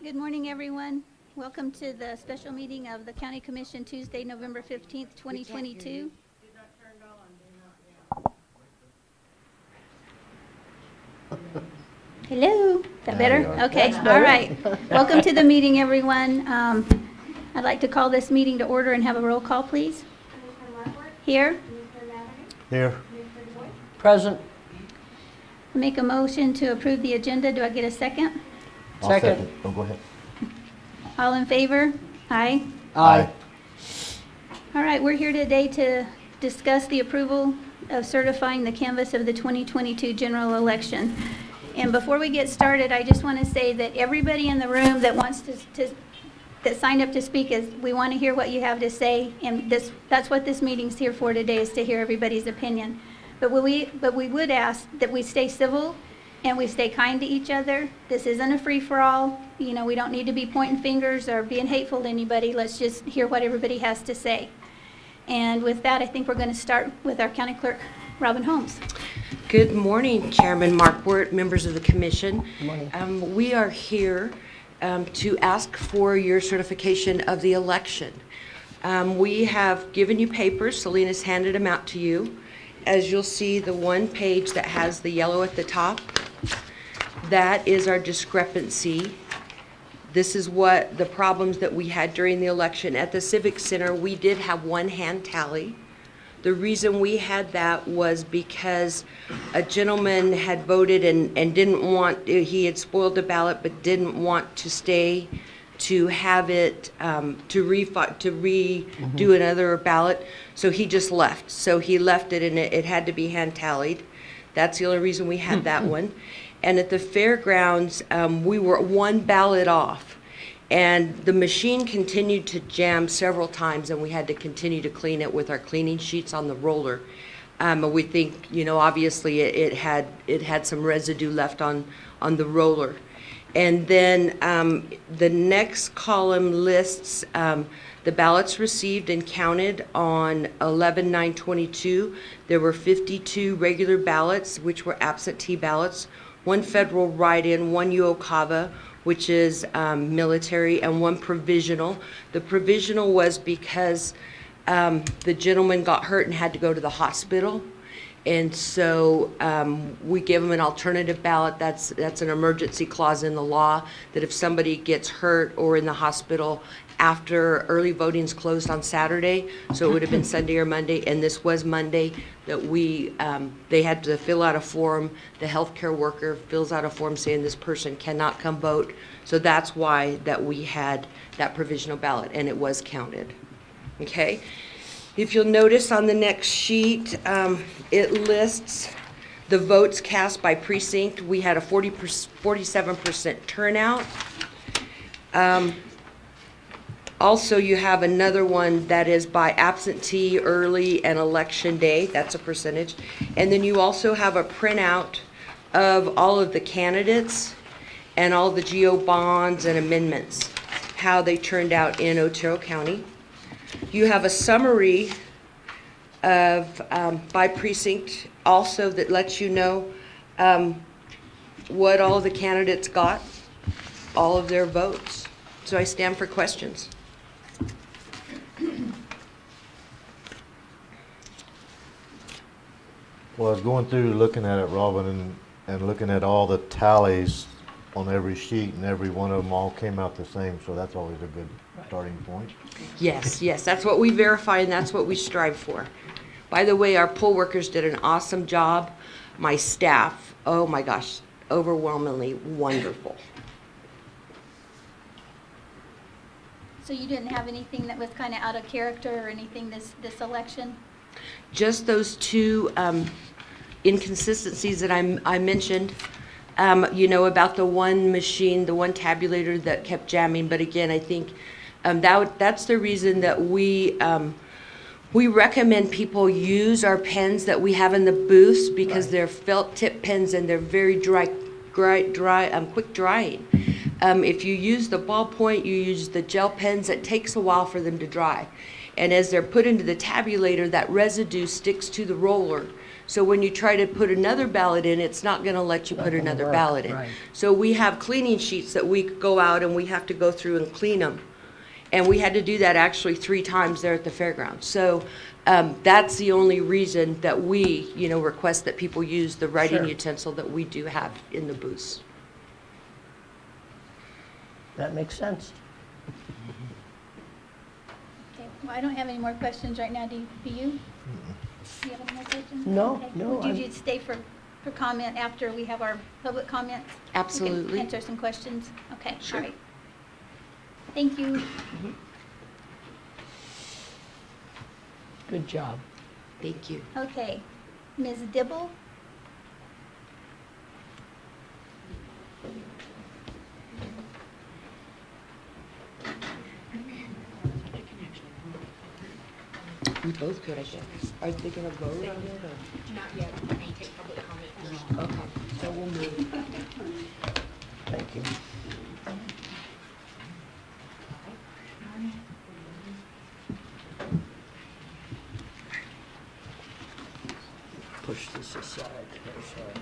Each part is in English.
Good morning, everyone. Welcome to the special meeting of the County Commission Tuesday, November 15th, 2022. Hello, is that better? Okay, all right. Welcome to the meeting, everyone. I'd like to call this meeting to order and have a roll call, please. Here. Here. Present. Make a motion to approve the agenda. Do I get a second? I'll Second. Oh, go ahead. All in favor? Aye. Aye. All right, we're here today to discuss the approval of certifying the canvass of the 2022 general election. And before we get started, I just want to say that everybody in the room that wants that signed up to speak we want to hear what you have to say, and that's what this meeting's here for today, is to hear everybody's opinion. But we would ask that we stay civil and we stay kind to each other. This isn't a free-for-all. You know, we don't need to be pointing fingers or being hateful to anybody. Let's just hear what everybody has to say. And with that, I think we're going to start with our County Clerk, Robin Holmes. Good morning, Chairman Mark Wirt, members of the Commission. Good morning. We are here to ask for your certification of the election. We have given you papers. Selena's handed them out to you. As you'll see, the one page that has the yellow at the top, that is our discrepancy. This is what the problems that we had during the election. At the Civic Center, we did have one hand tally. The reason we had that was because a gentleman had voted and didn't want, he had spoiled the ballot but didn't want to stay to have it, to redo another ballot, so he just left. So he left it and it had to be hand tallied. That's the only reason we had that one. And at the fairgrounds, we were one ballot off. And the machine continued to jam several times, and we had to continue to clean it with our cleaning sheets on the roller. We think, you know, obviously it had some residue left on the roller. And then the next column lists the ballots received and counted on 11/9/22. There were 52 regular ballots, which were absentee ballots, one federal write-in, one UOCAVA, which is military, and one provisional. The provisional was because the gentleman got hurt and had to go to the hospital. And so we give them an alternative ballot. That's an emergency clause in the law, that if somebody gets hurt or in the hospital after early voting's closed on Saturday, so it would have been Sunday or Monday, and this was Monday, that they had to fill out a form. The healthcare worker fills out a form saying this person cannot come vote. So that's why that we had that provisional ballot, and it was counted. Okay? If you'll notice on the next sheet, it lists the votes cast by precinct. We had a 47% turnout. Also, you have another one that is by absentee, early, and election day. That's a percentage. And then you also have a printout of all of the candidates and all the GO bonds and amendments, how they turned out in Otero County. You have a summary of by precinct also that lets you know what all the candidates got, all of their votes. So I stand for questions. Well, I was going through looking at it, Robin, and looking at all the tallies on every sheet, and every one of them all came out the same, so that's always a good starting point. Yes, that's what we verify, and that's what we strive for. By the way, our poll workers did an awesome job. My staff, oh my gosh, overwhelmingly wonderful. So you didn't have anything that was kind of out of character or anything this election? Just those two inconsistencies that I mentioned, you know, about the one machine, the one tabulator that kept jamming. But again, I think that's the reason that we recommend people use our pens that we have in the booths, because they're felt tip pens and they're very dry, quick drying. If you use the ballpoint, you use the gel pens, it takes a while for them to dry. And as they're put into the tabulator, that residue sticks to the roller. So when you try to put another ballot in, it's not going to let you put another work, ballot in. right. So we have cleaning sheets that we go out and we have to go through and clean them. And we had to do that actually 3 times there at the fairgrounds. So that's the only reason that we, request that people use the writing Sure. utensil that we do have in the booths. That makes sense. Okay, well, I don't have any more questions right now. Do you? Do you have any more questions? No, Okay. no, Would I'm- you stay for comment after we have our public comments? We Absolutely. can answer some questions? Okay, Sure. all right. Thank you. Good job. Thank you. Okay, Ms. Dibble? We both could, I guess. Are they going to vote on it? Not yet. I may take public comment. Okay, so we'll move. Thank you. Push this aside. Sorry.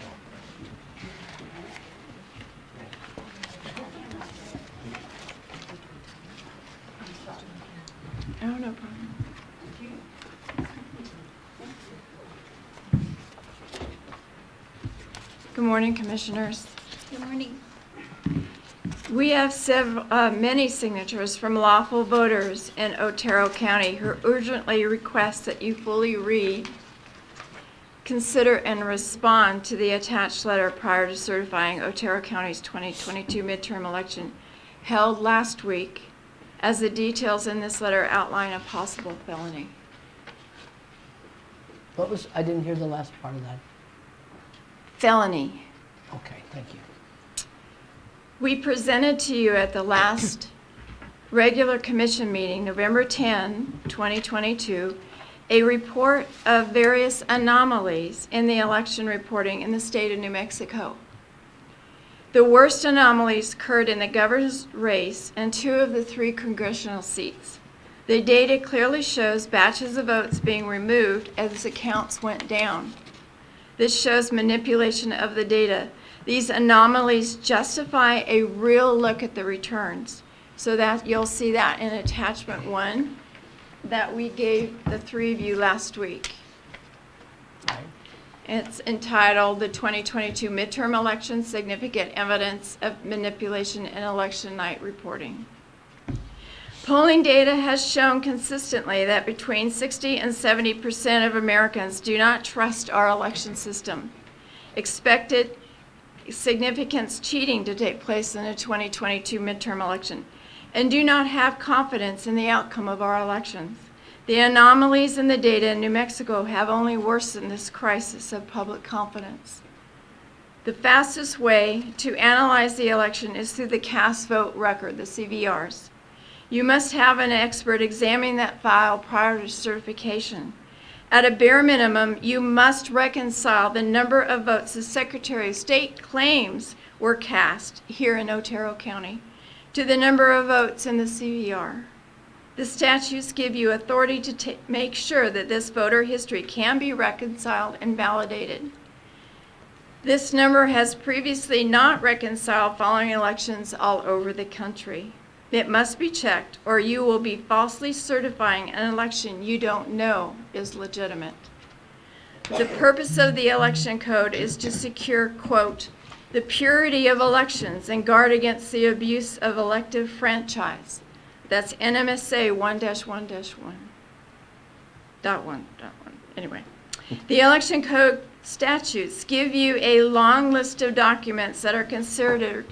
Oh, no problem. Good morning, Commissioners. Good morning. We have many signatures from lawful voters in Otero County who urgently request that you fully read, consider, and respond to the attached letter prior to certifying Otero County's 2022 midterm election held last week, as the details in this letter outline a possible felony. I didn't hear the last part of that. Felony. Okay, thank you. We presented to you at the last regular commission meeting, November 10, 2022, a report of various anomalies in the election reporting in the state of New Mexico. The worst anomalies occurred in the governor's race and 2 of the 3 congressional seats. The data clearly shows batches of votes being removed as the counts went down. This shows manipulation of the data. These anomalies justify a real look at the returns. So that you'll see that in attachment 1 that we gave the 3 of you last week. Right. It's entitled The 2022 Midterm Election Significant Evidence of Manipulation in Election Night Reporting. Polling data has shown consistently that between 60 and 70% of Americans do not trust our election system. Expected significance cheating to take place in the 2022 midterm election and do not have confidence in the outcome of our elections. The anomalies in the data in New Mexico have only worsened this crisis of public confidence. The fastest way to analyze the election is through the cast vote record, the CVRs. You must have an expert examine that file prior to certification. At a bare minimum, you must reconcile the number of votes the Secretary of State claims were cast here in Otero County to the number of votes in the CVR. The statutes give you authority to make sure that this voter history can be reconciled and validated. This number has previously not reconciled following elections all over the country. It must be checked, or you will be falsely certifying an election you don't know is legitimate. The purpose of the election code is to secure, quote, the purity of elections and guard against the abuse of elective franchise. That's NMSA 1-1-1. .1. Anyway, the election code statutes give you a long list of documents that are considered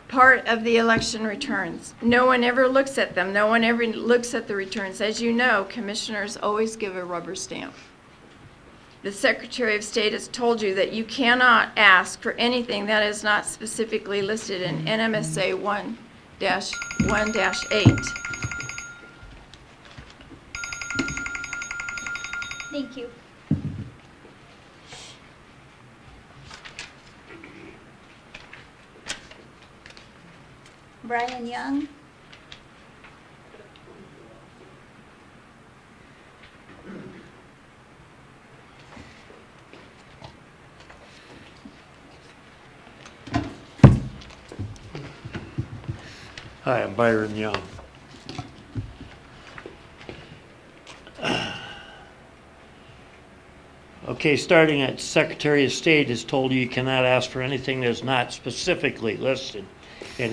part of the election returns. No one ever looks at them. No one ever looks at the returns. As you know, commissioners always give a rubber stamp. The Secretary of State has told you that you cannot ask for anything that is not specifically listed in NMSA 1-1-8. Thank you. Brian Young? Hi, I'm Byron Young. Okay, starting at Secretary of State has told you cannot ask for anything that's not specifically listed in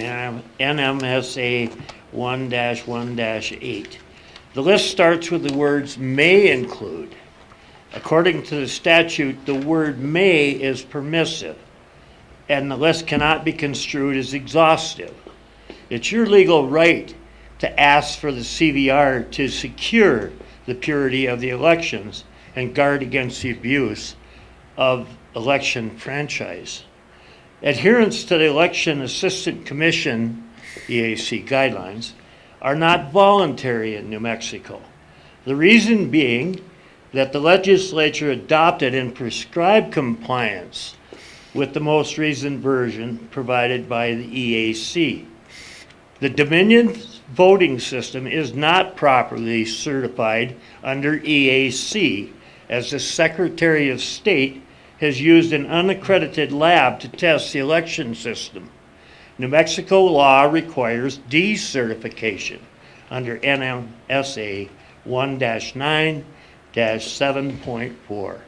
NMSA 1-1-8. The list starts with the words may include. According to the statute, the word may is permissive, and the list cannot be construed as exhaustive. It's your legal right to ask for the CVR to secure the purity of the elections and guard against the abuse of election franchise. Adherence to the Election Assistant Commission, EAC guidelines, are not voluntary in New Mexico. The reason being that the legislature adopted and prescribed compliance with the most recent version provided by the EAC. The Dominion voting system is not properly certified under EAC, as the Secretary of State has used an unaccredited lab to test the election system. New Mexico law requires decertification under NMSA 1-9-7.4.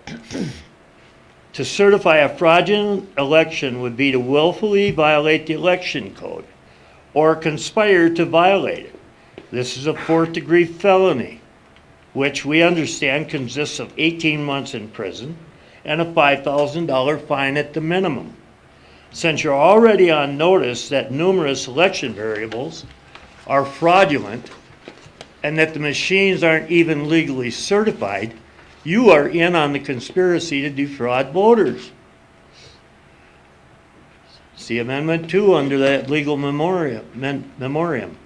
To certify a fraudulent election would be to willfully violate the election code or conspire to violate it. This is a fourth-degree felony, which we understand consists of 18 months in prison and a $5,000 fine at the minimum. Since you're already on notice that numerous election variables are fraudulent and that the machines aren't even legally certified, you are in on the conspiracy to defraud voters. See Amendment 2 under that legal memoriam.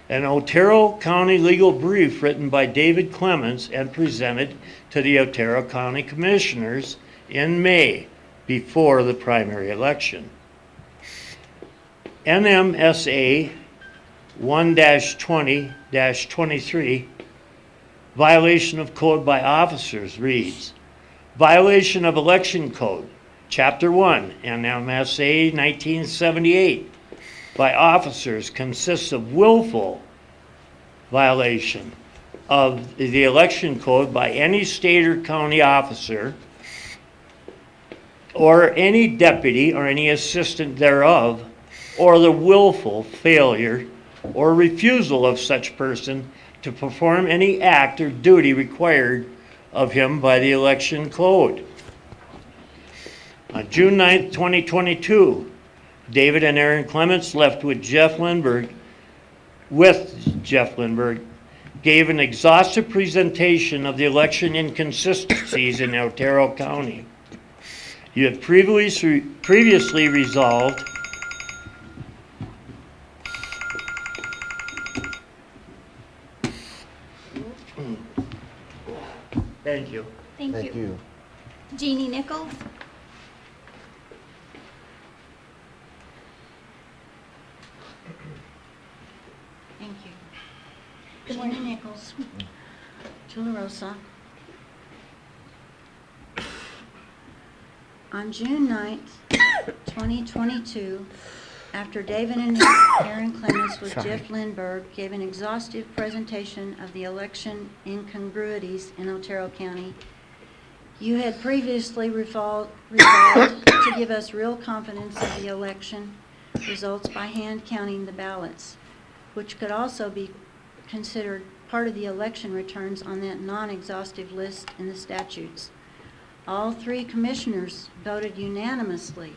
An Otero County legal brief written by David Clements and presented to the Otero County Commissioners in May before the primary election. NMSA 1-20-23, violation of code by officers reads, violation of election code, Chapter 1, NMSA 1978, by officers consists of willful violation of the election code by any state or county officer or any deputy or any assistant thereof, or the willful failure or refusal of such person to perform any act or duty required of him by the election code. On June 9, 2022, David and Aaron Clements left with Jeff Lindbergh, gave an exhaustive presentation of the election inconsistencies in Otero County. You have previously resolved Thank you. Thank Thank you. you. Jeannie Nichols? Thank you. Good Jeannie morning. Nichols, Tularosa. On June 9th, 2022, after David and Aaron Clements with Jeff Lindbergh gave an exhaustive presentation of the election incongruities in Otero County, you had previously resolved to give us real confidence of the election results by hand counting the ballots, which could also be considered part of the election returns on that non-exhaustive list in the statutes. All three commissioners voted unanimously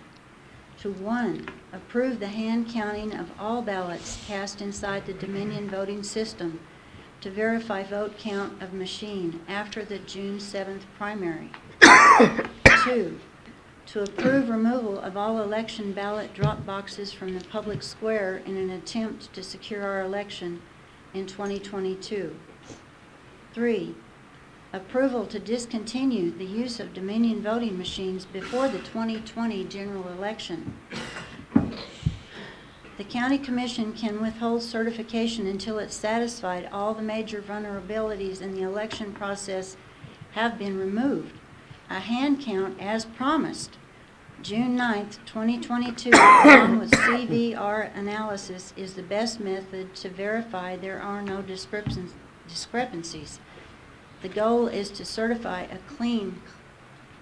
to 1, approve the hand counting of all ballots cast inside the Dominion voting system to verify vote count of machine after the June 7th primary. 2, to approve removal of all election ballot drop boxes from the public square in an attempt to secure our election in 2022. 3, approval to discontinue the use of Dominion voting machines before the 2020 general election. The County Commission can withhold certification until it's satisfied all the major vulnerabilities in the election process have been removed. A hand count, as promised, June 9th, 2022, along with CVR analysis, is the best method to verify there are no discrepancies. The goal is to certify a clean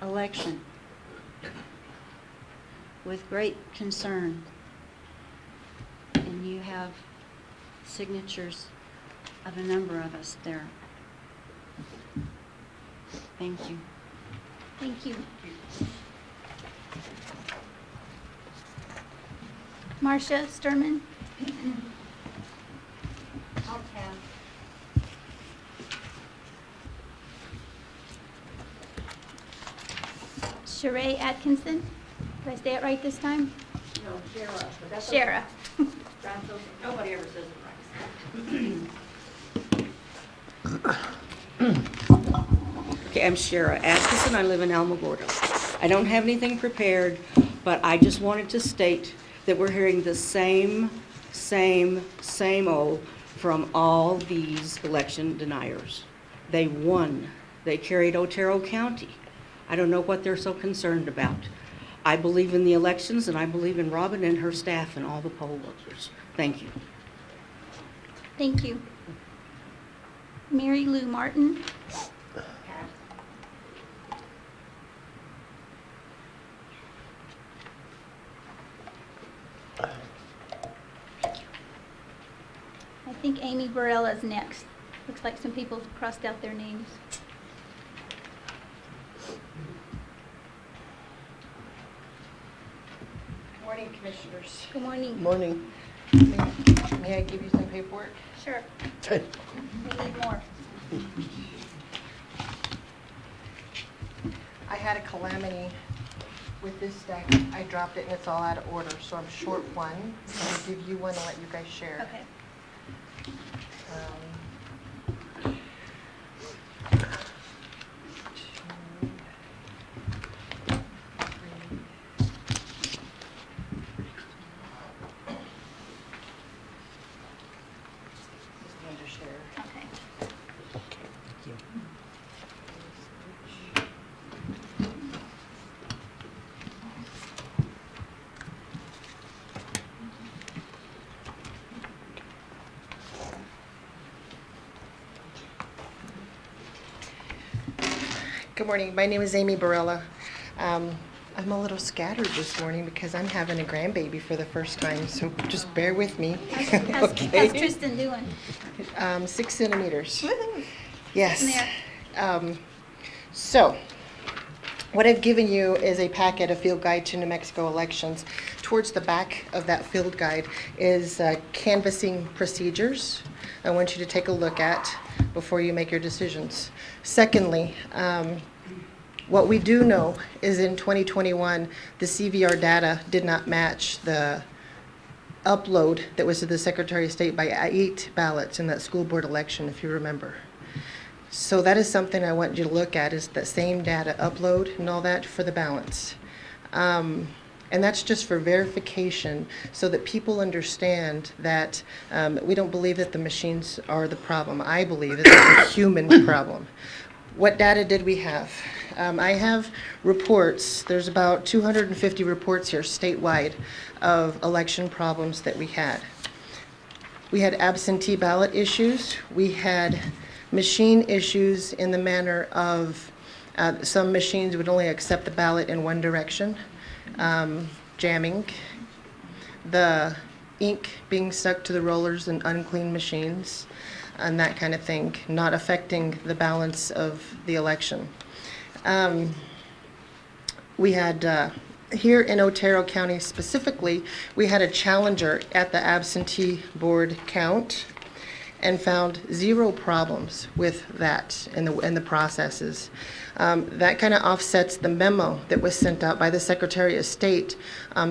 election with great concern. And you have signatures of a number of us there. Thank you. Thank you. Marcia Sturman? I'll pass. Sheree Atkinson? Did I say it right this time? No, Shara, but that's Shara. nobody ever says it right. Okay, I'm Shara Atkinson. I live in Alamogordo. I don't have anything prepared, but I just wanted to state that we're hearing the same old from all these election deniers. They won. They carried Otero County. I don't know what they're so concerned about. I believe in the elections, and I believe in Robin and her staff and all the poll workers. Thank you. Thank you. Mary Lou Martin? I think Amy Barella's next. Looks like some people have crossed out their names. Morning, Commissioners. Good morning. Morning. May I give you some paperwork? Sure. We need more. I had a calamity with this stack. I dropped it and it's all out of order, so I'm short one. I'll give you one and let you guys share. Okay. Um, Just the undershare. Okay. Good morning. My name is Amy Barella. I'm a little scattered this morning because I'm having a grandbaby for the first time, so just bear with me. How's Tristan doing? 6 centimeters. Woohoo. Yes. There. So, what I've given you is a packet, a field guide to New Mexico elections. Towards the back of that field guide is canvassing procedures I want you to take a look at before you make your decisions. Secondly, what we do know is in 2021, the CVR data did not match the upload that was to the Secretary of State by 8 ballots in that school board election, if you remember. So that is something I want you to look at, is that same data upload and all that for the balance. And that's just for verification so that people understand that we don't believe that the machines are the problem. I believe that it's a human problem. What data did we have? I have reports. There's about 250 reports here statewide of election problems that we had. We had absentee ballot issues. We had machine issues in the manner of some machines would only accept the ballot in one direction, jamming, the ink being stuck to the rollers in unclean machines, and that kind of thing, not affecting the balance of the election. We had, here in Otero County specifically, we had a challenger at the absentee board count and found 0 problems with that in the processes. That kind of offsets the memo that was sent out by the Secretary of State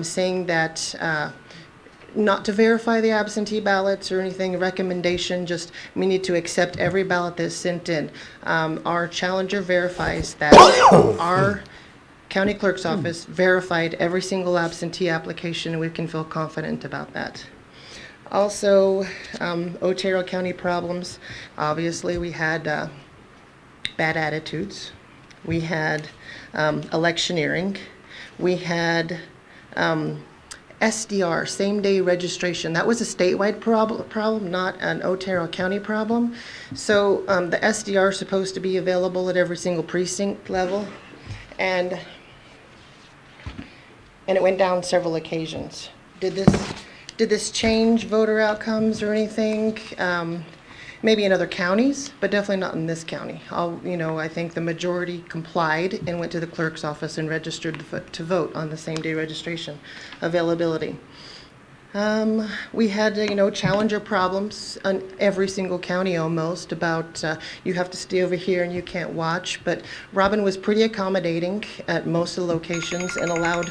saying that not to verify the absentee ballots or anything, recommendation, just we need to accept every ballot that's sent in. Our challenger verifies that our county clerk's office verified every single absentee application, and we can feel confident about that. Also, Otero County problems. Obviously, we had bad attitudes. We had electioneering. We had SDR, same-day registration. That was a statewide problem, not an Otero County problem. So the SDR is supposed to be available at every single precinct level, and it went down several occasions. Did this change voter outcomes or anything? Maybe in other counties, but definitely not in this county. I think the majority complied and went to the clerk's office and registered to vote on the same-day registration availability. We had, challenger problems on every single county almost about you have to stay over here and you can't watch, but Robin was pretty accommodating at most of the locations and allowed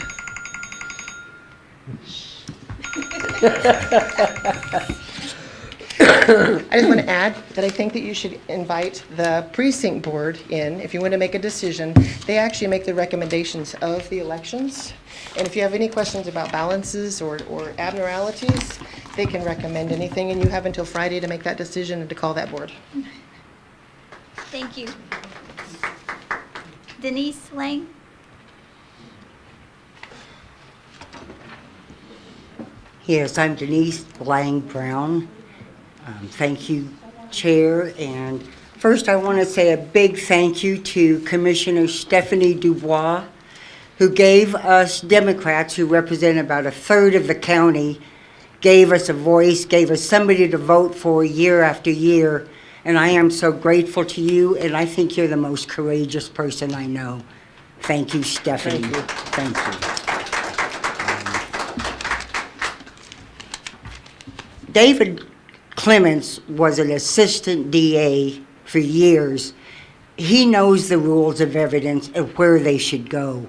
I just want to add that I think that you should invite the precinct board in if you want to make a decision. They actually make the recommendations of the elections. And if you have any questions about balances or abnormalities, they can recommend anything, and you have until Friday to make that decision and to call that board. Thank you. Denise Lang? Yes, I'm Denise Lang Brown. Thank you, Chair. And first, I want to say a big thank you to Commissioner Stephanie Dubois, who gave us Democrats, who represent about a third of the county, gave us a voice, gave us somebody to vote for year after year. And I am so grateful to you, and I think you're the most courageous person I know. Thank you, Stephanie. Thank you. David Clements was an assistant DA for years. He knows the rules of evidence and where they should go.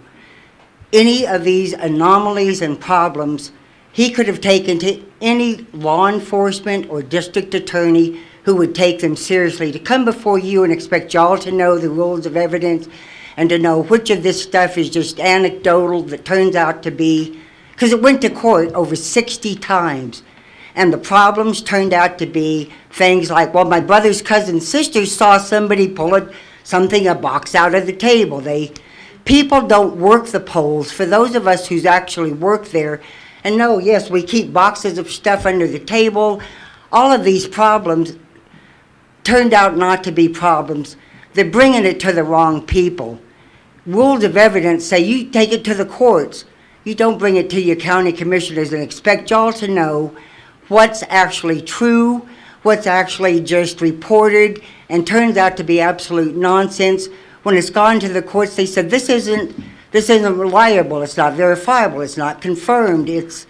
Any of these anomalies and problems, he could have taken to any law enforcement or district attorney who would take them seriously. To come before you and expect y'all to know the rules of evidence and to know which of this stuff is just anecdotal that turns out to be, because it went to court over 60 times. And the problems turned out to be things like, well, my brother's cousin's sister saw somebody pull a box out of the table. People don't work the polls. For those of us who's actually worked there and know, yes, we keep boxes of stuff under the table, all of these problems turned out not to be problems. They're bringing it to the wrong people. Rules of evidence say you take it to the courts. You don't bring it to your county commissioners and expect y'all to know what's actually true, what's actually just reported, and turns out to be absolute nonsense. When it's gone to the courts, they said, this isn't reliable, it's not verifiable, it's not confirmed, it's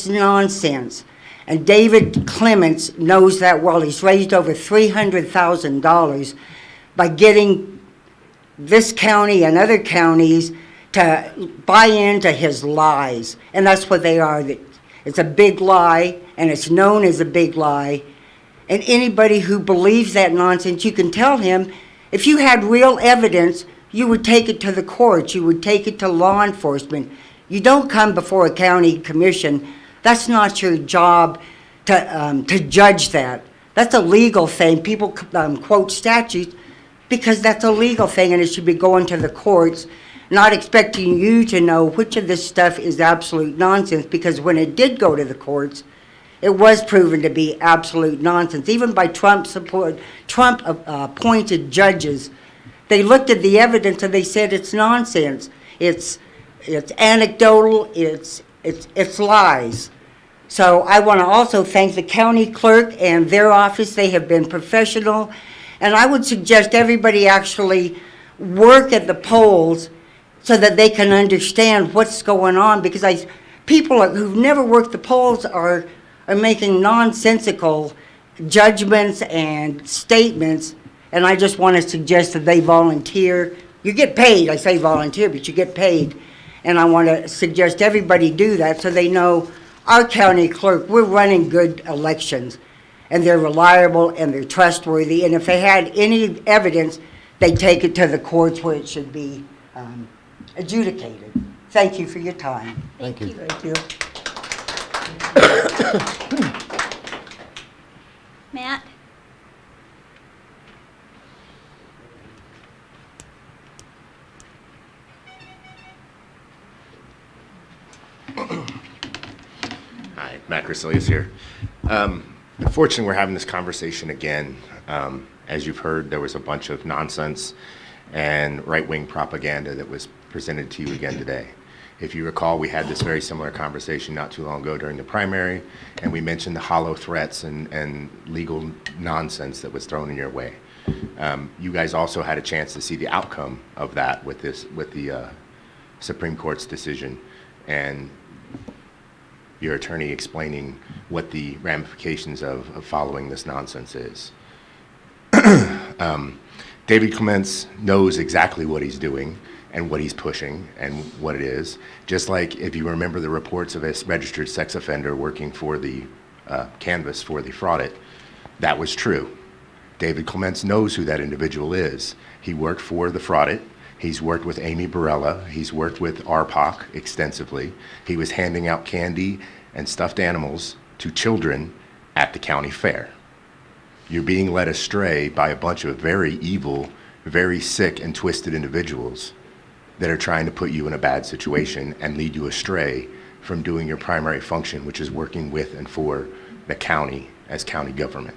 nonsense. And David Clements knows that well. He's raised over $300,000 by getting this county and other counties to buy into his lies. And that's what they are. It's a big lie, and it's known as a big lie. And anybody who believes that nonsense, you can tell him, if you had real evidence, you would take it to the courts, you would take it to law enforcement. You don't come before a county commission. That's not your job to judge that. That's a legal thing. People quote statutes because that's a legal thing, and it should be going to the courts, not expecting you to know which of this stuff is absolute nonsense, because when it did go to the courts, it was proven to be absolute nonsense. Even by Trump-appointed judges, they looked at the evidence and they said it's nonsense. It's anecdotal. It's lies. So I want to also thank the county clerk and their office. They have been professional, and I would suggest everybody actually work at the polls so that they can understand what's going on, because people who've never worked the polls are making nonsensical judgments and statements, and I just want to suggest that they volunteer. You get paid, I say volunteer, but you get paid, and I want to suggest everybody do that so they know our county clerk, we're running good elections, and they're reliable and they're trustworthy, and if they had any evidence, they take it to the courts where it should be adjudicated. Thank you for your time. Thank you. Thank you. Matt? Hi, Matt Grisilius here. Unfortunately, we're having this conversation again. As you've heard, there was a bunch of nonsense and right-wing propaganda that was presented to you again today. If you recall, we had this very similar conversation not too long ago during the primary, and we mentioned the hollow threats and legal nonsense that was thrown in your way. You guys also had a chance to see the outcome of that with the Supreme Court's decision, and your attorney explaining what the ramifications of following this nonsense is. David Clements knows exactly what he's doing and what he's pushing and what it is. Just like if you remember the reports of a registered sex offender working for the canvas for the fraudit, that was true. David Clements knows who that individual is. He worked for the fraudit. He's worked with Amy Barella. He's worked with RPOC extensively. He was handing out candy and stuffed animals to children at the county fair. You're being led astray by a bunch of very evil, very sick and twisted individuals that are trying to put you in a bad situation and lead you astray from doing your primary function, which is working with and for the county as county government.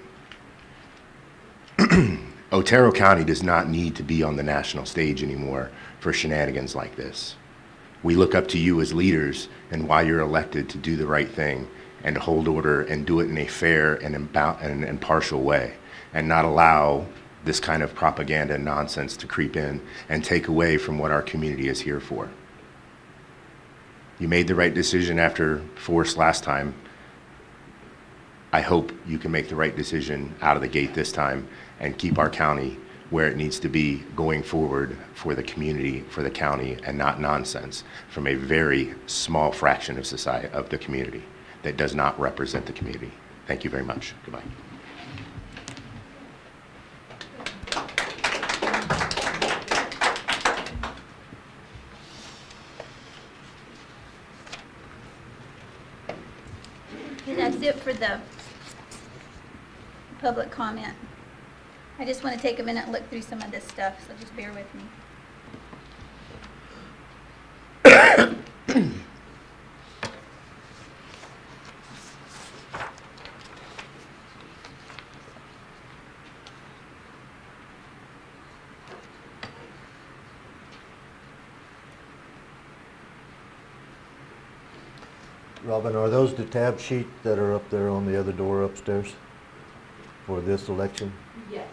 Otero County does not need to be on the national stage anymore for shenanigans like this. We look up to you as leaders and why you're elected to do the right thing and to hold order and do it in a fair and impartial way, and not allow this kind of propaganda and nonsense to creep in and take away from what our community is here for. You made the right decision after force last time. I hope you can make the right decision out of the gate this time and keep our county where it needs to be going forward for the community, for the county, and not nonsense from a very small fraction of society, of the community that does not represent the community. Thank you very much. Goodbye. Okay, that's it for the public comment. I just want to take a minute and look through some of this stuff, so just bear with me. Robin, are those the tab sheet that are up there on the other door upstairs for this election? Yes.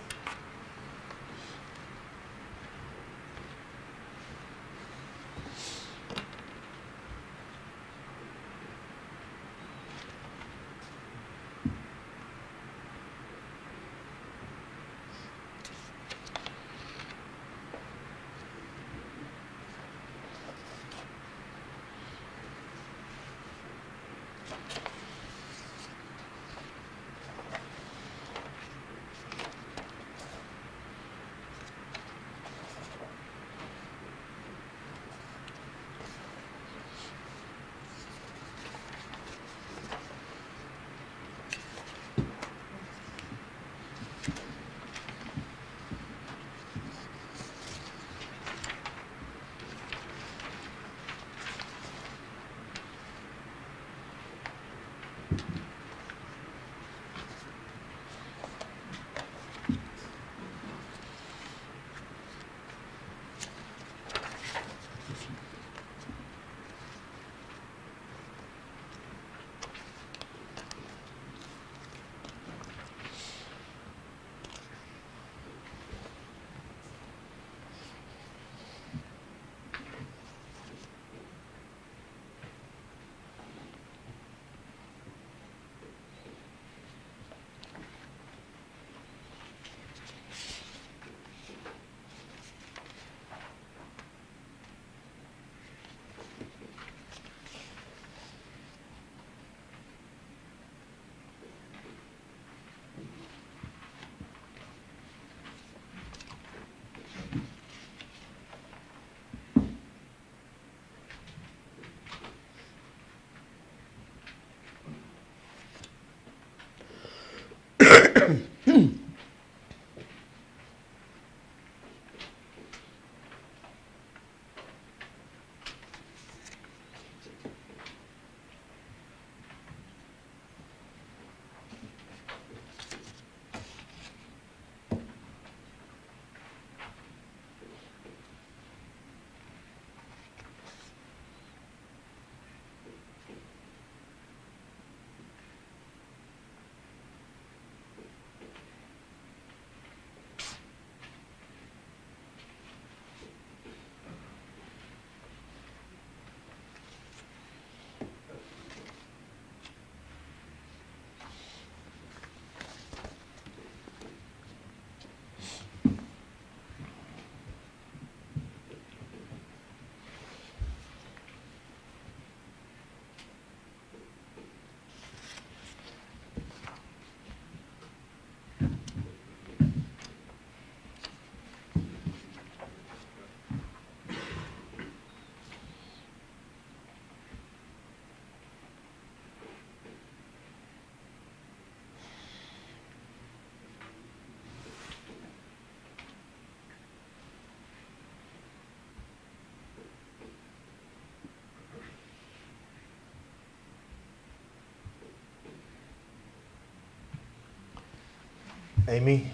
Amy,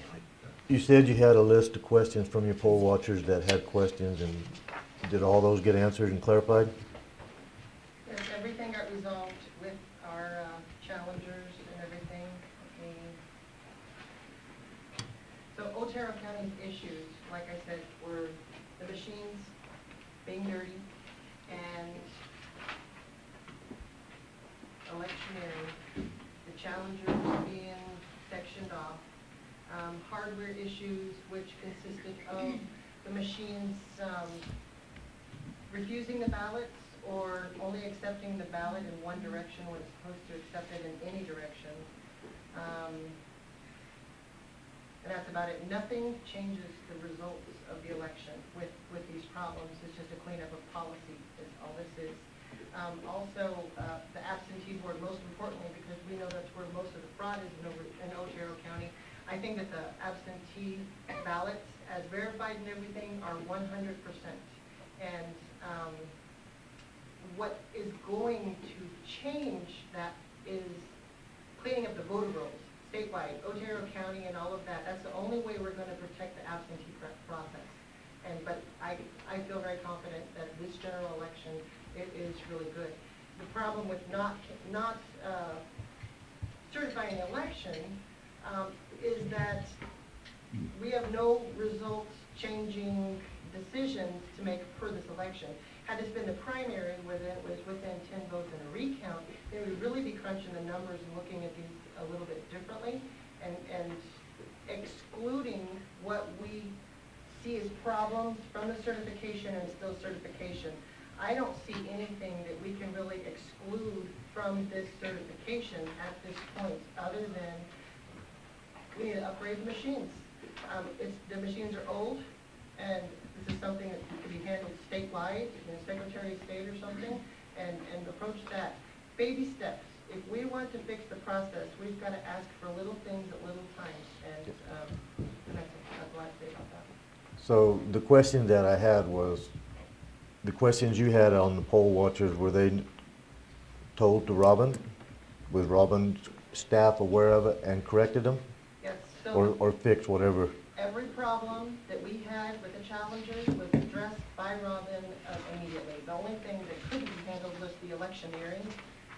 you said you had a list of questions from your poll watchers that had questions, and did all those get answered and clarified? Yes, everything got resolved with our challengers and everything. So Otero County's issues, like I said, were the machines being dirty and electioneering, the challengers being sectioned off, hardware issues which consisted of the machines refusing the ballots or only accepting the ballot in one direction when it's supposed to accept it in any direction. And that's about it. Nothing changes the results of the election with these problems. It's just a cleanup of policy is all this is. Also, the absentee board, most importantly, because we know that's where most of the fraud is in Otero County. I think that the absentee ballots, as verified and everything, are 100%. And what is going to change that is cleaning up the voter rolls statewide, Otero County and all of that. That's the only way we're going to protect the absentee process. But I feel very confident that this general election, it is really good. The problem with not certifying the election is that we have no results changing decisions to make per this election. Had this been the primary where it was within 10 votes in a recount, then we'd really be crunching the numbers and looking at these a little bit differently and excluding what we see as problems from the certification and still certification. I don't see anything that we can really exclude from this certification at this point other than we need to upgrade the machines. The machines are old, and this is something that can be handled statewide, Secretary of State or something, and approach that. Baby steps. If we want to fix the process, we've got to ask for little things at little times, and that's what I say about that. So the question that I had was, the questions you had on the poll watchers, were they told to Robin? Was Robin's staff aware of it and corrected them? Yes. So Or fixed whatever? every problem that we had with the challengers was addressed by Robin immediately. The only thing that couldn't be handled was the electioneering,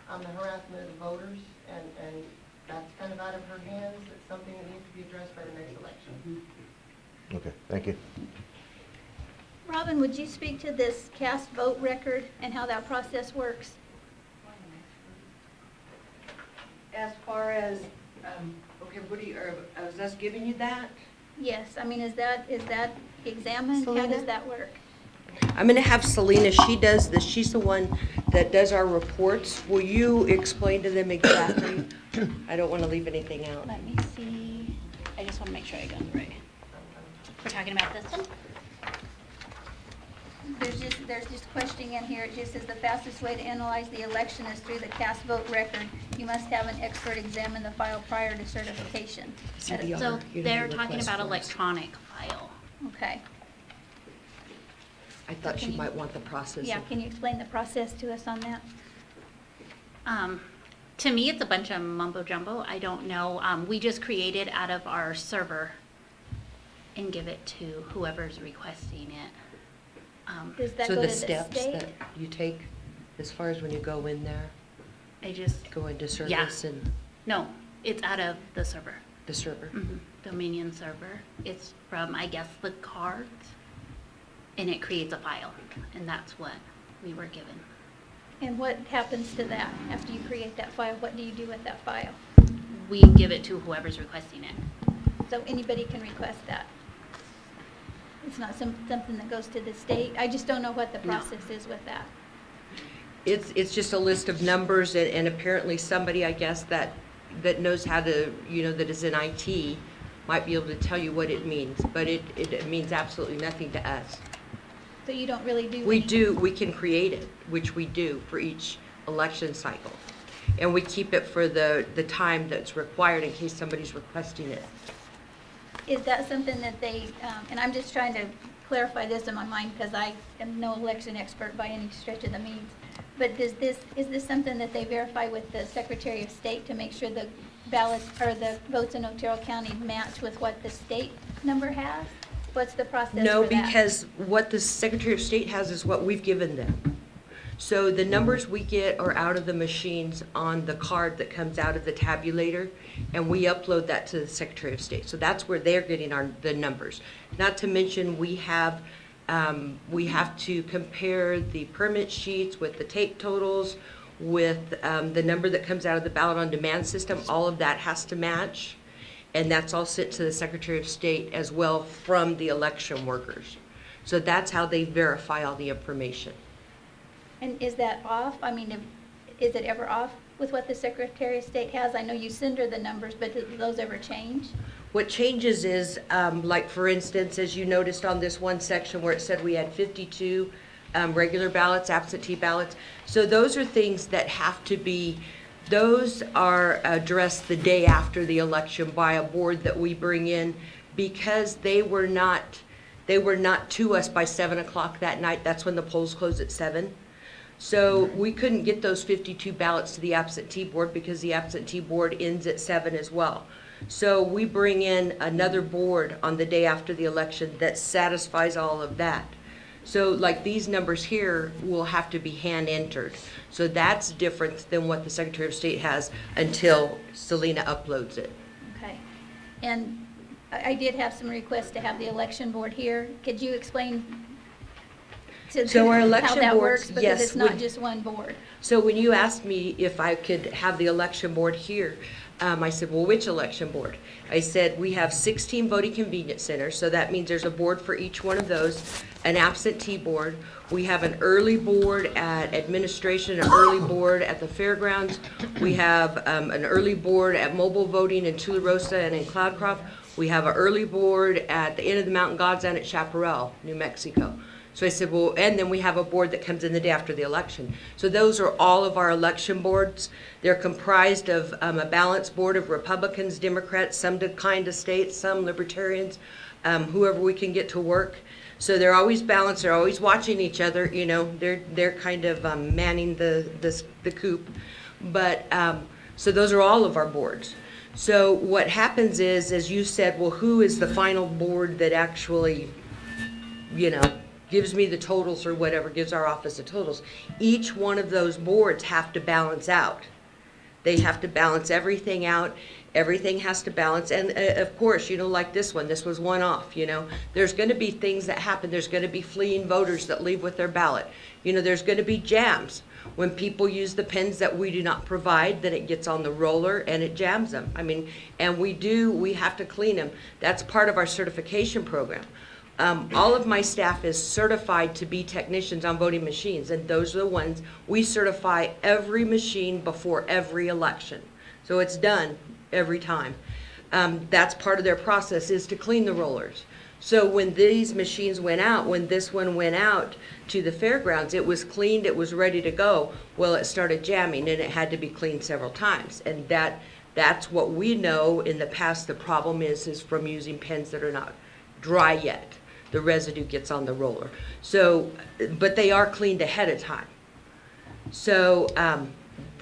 the harassment of the voters, and that's kind of out of her hands. It's something that needs to be addressed by the next election. Okay, thank you. Robin, would you speak to this cast vote record and how that process works? As far as, okay, is us giving you that? Yes, I mean, is that examined? How does that work? I'm going to have Selena, she does this, she's the one that does our reports. Will you explain to them exactly? I don't want to leave anything out. Let me see. I just want to make sure I got it right. We're talking about this one? There's just questioning in here. It just says the fastest way to analyze the election is through the cast vote record. You must have an expert examine the file prior to certification. So they're talking about electronic file. Okay. I thought she might want the process. Yeah, can you explain the process to us on that? To me, it's a bunch of mumbo jumbo. I don't know. We just create it out of our server and give it to whoever's requesting it. Does that So go the to the steps state? that you take, as far as when you go in there, I just, go into service and no, it's out of the server. the server? Dominion server. It's from, I guess, the cards. And it creates a file. And that's what we were given. And what happens to that after you create that file? What do you do with that file? We give it to whoever's requesting it. So anybody can request that? It's not something that goes to the state? I just don't know what the No. process is with that. It's just a list of numbers and apparently somebody, I guess, that knows how to, that is in IT might be able to tell you what it means, but it means absolutely nothing to us. So you don't really do? We can create it, which we do for each election cycle. And we keep it for the time that's required in case somebody's requesting it. Is that something that they, and I'm just trying to clarify this in my mind because I am no election expert by any stretch of the means, but is this something that they verify with the Secretary of State to make sure the ballots, or the votes in Otero County match with what the state number has? What's the process for that? No, because what the Secretary of State has is what we've given them. So the numbers we get are out of the machines on the card that comes out of the tabulator, and we upload that to the Secretary of State. So that's where they're getting the numbers. Not to mention, we have to compare the permit sheets with the tape totals, with the number that comes out of the ballot on demand system. All of that has to match, and that's all sent to the Secretary of State as well from the election workers. So that's how they verify all the information. And is that off? I mean, is it ever off with what the Secretary of State has? I know you send her the numbers, but do those ever change? What changes is, like for instance, as you noticed on this one section where it said we had 52 regular ballots, absentee ballots. So those are things that have to be, those are addressed the day after the election by a board that we bring in, because they were not to us by 7 o'clock that night. That's when the polls close at 7. So we couldn't get those 52 ballots to the absentee board because the absentee board ends at 7 as well. So we bring in another board on the day after the election that satisfies all of that. So like these numbers here will have to be hand entered. So that's different than what the Secretary of State has until Selena uploads it. Okay. And I did have some requests to have the election board here. Could you explain So our election how that boards, works? Because yes, it's not would- just one board. So when you asked me if I could have the election board here, I said, well, which election board? I said, we have 16 voting convenience centers, so that means there's a board for each one of those, an absentee board. We have an early board at administration, an early board at the fairgrounds. We have an early board at mobile voting in Tularosa and in Cloudcroft. We have an early board at the Inn of the Mountain Gods and at Chaparral, New Mexico. So I said, well, and then we have a board that comes in the day after the election. So those are all of our election boards. They're comprised of a balanced board of Republicans, Democrats, some kind of states, some libertarians, whoever we can get to work. So they're always balanced. They're always watching each other. You know, they're kind of manning the coop. But so those are all of our boards. So what happens is, as you said, well, who is the final board that actually, you know, gives me the totals or whatever, gives our office the totals. Each one of those boards have to balance out. They have to balance everything out. Everything has to balance. And of course, you know, like this was one off, you know. There's going to be things that happen. There's going to be fleeing voters that leave with their ballot. You know, there's going to be jams. When people use the pens that we do not provide, then it gets on the roller and it jams them. I mean, and we have to clean them. That's part of our certification program. All of my staff is certified to be technicians on voting machines, and those are the ones we certify every machine before every election. So it's done every time. That's part of their process, is to clean the rollers. So when these machines went out, when this one went out to the fairgrounds, it was cleaned, it was ready to go. Well, it started jamming and it had to be cleaned several times. And that's what we know in the past the problem is from using pens that are not dry yet. The residue gets on the roller. So, but they are cleaned ahead of time. So,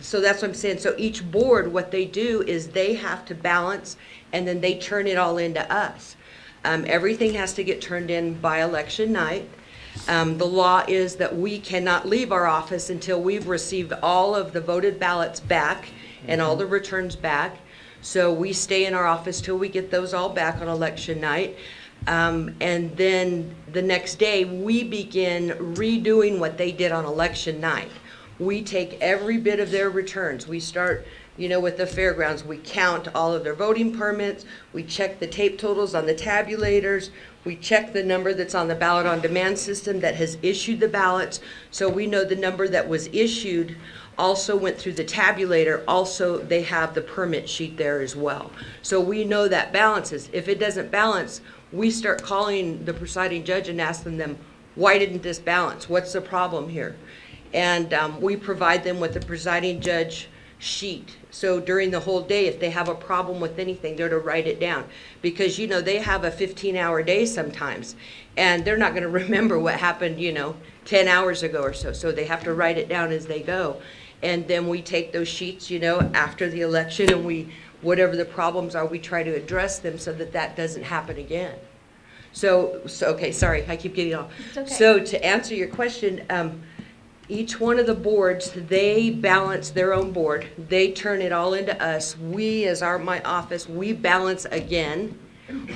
so that's what I'm saying. So each board, what they do is they have to balance, and then they turn it all into us. Everything has to get turned in by election night. The law is that we cannot leave our office until we've received all of the voted ballots back and all the returns back. So we stay in our office till we get those all back on election night. And then the next day, we begin redoing what they did on election night. We take every bit of their returns. We start, you know, with the fairgrounds. We count all of their voting permits. We check the tape totals on the tabulators. We check the number that's on the ballot on demand system that has issued the ballots. So we know the number that was issued also went through the tabulator. Also, they have the permit sheet there as well. So we know that balances. If it doesn't balance, we start calling the presiding judge and asking them, why didn't this balance? What's the problem here? And we provide them with the presiding judge sheet. So during the whole day, if they have a problem with anything, they're to write it down. Because, you know, they have a 15-hour day sometimes, and they're not going to remember what happened, you know, 10 hours ago or so. So they have to write it down as they go. And then we take those sheets, after the election, and whatever the problems are, we try to address them so that that doesn't happen again. So okay, sorry, I keep getting off. It's okay. So to answer your question, each one of the boards, they balance their own board. They turn it all into us. We, as my office, we balance again.